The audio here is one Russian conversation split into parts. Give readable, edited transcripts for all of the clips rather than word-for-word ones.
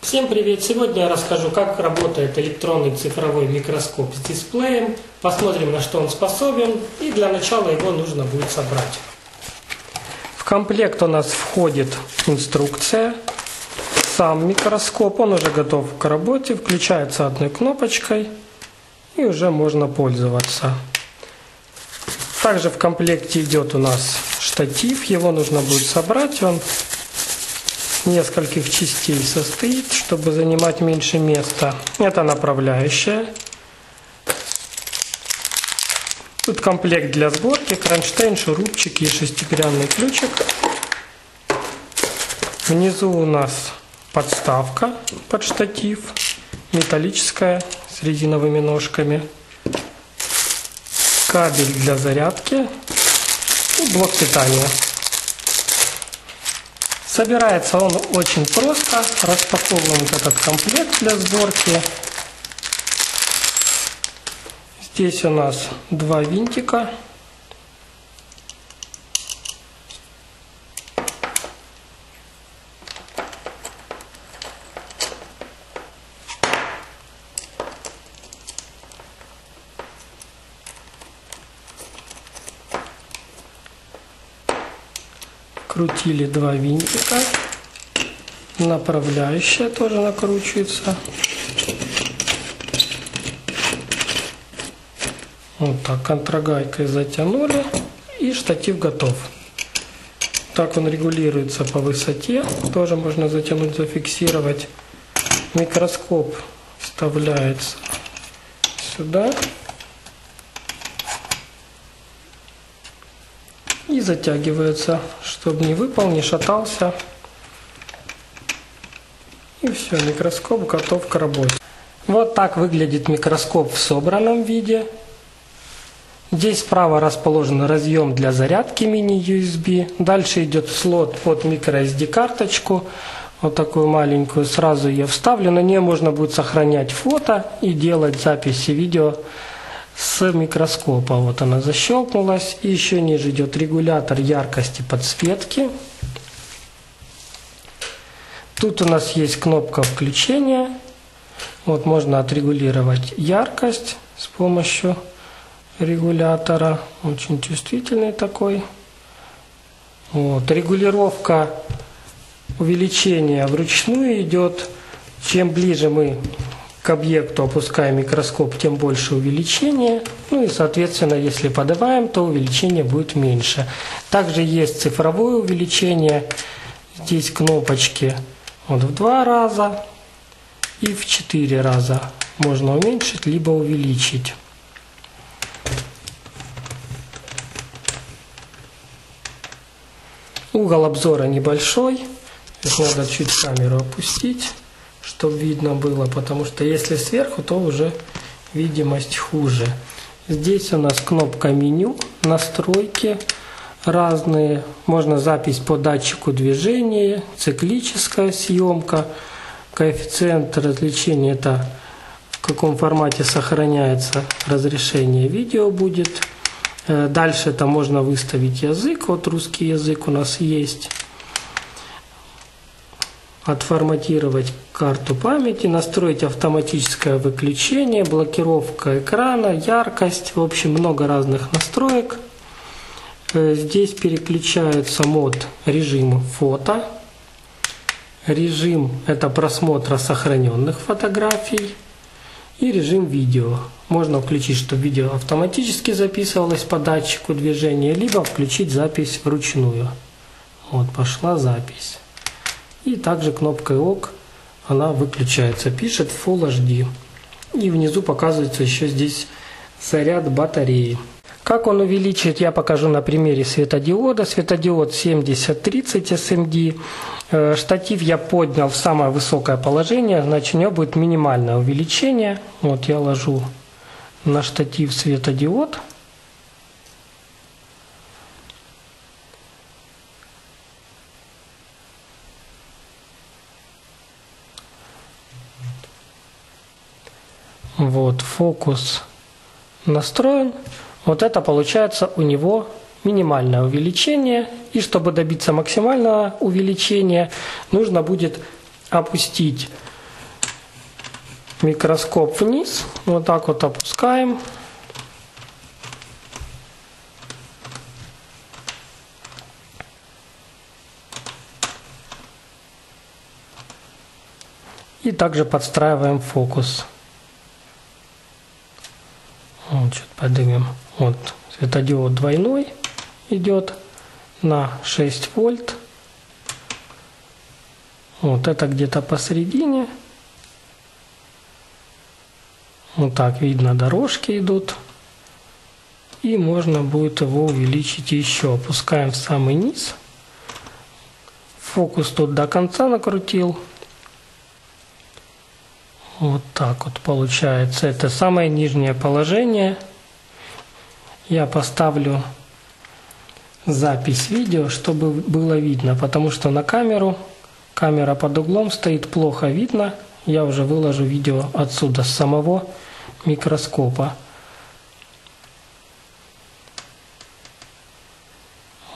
Всем привет! Сегодня я расскажу, как работает электронный цифровой микроскоп с дисплеем. Посмотрим, на что он способен, и для начала его нужно будет собрать. В комплект у нас входит инструкция, сам микроскоп, он уже готов к работе, включается одной кнопочкой и уже можно пользоваться. Также в комплекте идет у нас штатив, его нужно будет собрать, он нескольких частей состоит, чтобы занимать меньше места. Это направляющая. Тут комплект для сборки, кронштейн, шурупчик и шестигранный ключик. Внизу у нас подставка под штатив, металлическая с резиновыми ножками. Кабель для зарядки и блок питания. Собирается он очень просто. Распаковываем этот комплект для сборки. Здесь у нас два винтика. Крутили два винтика, направляющая тоже накручивается. Вот так контрагайкой затянули, и штатив готов. Так он регулируется по высоте, тоже можно затянуть, зафиксировать. Микроскоп вставляется сюда и затягивается, чтобы не выпал, не шатался. И все, микроскоп готов к работе. Вот так выглядит микроскоп в собранном виде. Здесь справа расположен разъем для зарядки мини-USB. Дальше идет слот под microSD карточку. Вот такую маленькую. Сразу ее вставлю. На нее можно будет сохранять фото и делать записи видео с микроскопа. Вот она защелкнулась. И еще ниже идет регулятор яркости подсветки. Тут у нас есть кнопка включения. Вот можно отрегулировать яркость с помощью регулятора. Очень чувствительный такой. Вот. Регулировка увеличения вручную идет. Чем ближе мы к объекту опускаем микроскоп, тем больше увеличение. Ну и соответственно, если подаваем, то увеличение будет меньше. Также есть цифровое увеличение. Здесь кнопочки вот в 2 раза и в 4 раза. Можно уменьшить либо увеличить. Угол обзора небольшой. Здесь надо чуть камеру опустить, чтобы видно было, потому что если сверху, то уже видимость хуже. Здесь у нас кнопка меню, настройки разные. Можно запись по датчику движения, циклическая съемка, коэффициент различения, это в каком формате сохраняется разрешение видео будет. Дальше это можно выставить язык, вот русский язык у нас есть. Отформатировать карту памяти, настроить автоматическое выключение, блокировка экрана, яркость, в общем много разных настроек. Здесь переключается мод режима фото. Режим это просмотра сохраненных фотографий. И режим видео. Можно включить, чтобы видео автоматически записывалось по датчику движения, либо включить запись вручную. Вот пошла запись. И также кнопкой ОК она выключается. Пишет Full HD. И внизу показывается еще здесь заряд батареи. Как он увеличит, я покажу на примере светодиода. Светодиод 7030 SMD. Штатив я поднял в самое высокое положение, значит у него будет минимальное увеличение. Вот я ложу на штатив светодиод. Вот фокус настроен. Вот это получается у него минимальное увеличение. И чтобы добиться максимального увеличения, нужно будет опустить микроскоп вниз, вот так вот опускаем. И также подстраиваем фокус. Вот, чуть поднимем. Вот светодиод двойной идет на 6 вольт. Вот это где-то посередине. Вот так видно, дорожки идут. И можно будет его увеличить еще. Опускаем в самый низ. Фокус тут до конца накрутил. Вот так вот получается. Это самое нижнее положение. Я поставлю запись видео, чтобы было видно, потому что на камеру, камера под углом стоит, плохо видно. Я уже выложу видео отсюда, с самого микроскопа.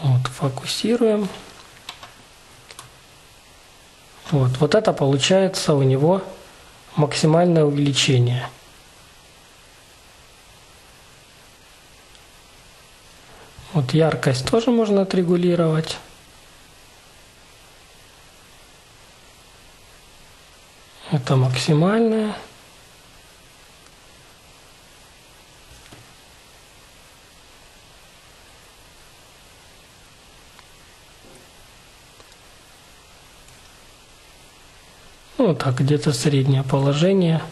Вот, фокусируем. Вот это получается у него максимальное увеличение. Вот яркость тоже можно отрегулировать. Это максимальная. Ну так, где-то среднее положение.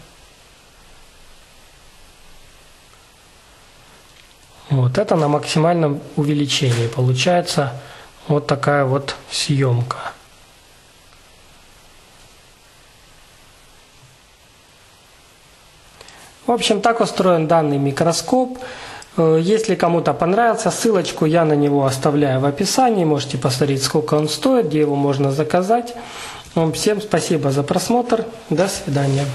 Вот это на максимальном увеличении. Получается вот такая вот съемка. В общем, так устроен данный микроскоп. Если кому-то понравился, ссылочку я на него оставляю в описании. Можете посмотреть, сколько он стоит, где его можно заказать. Всем спасибо за просмотр. До свидания.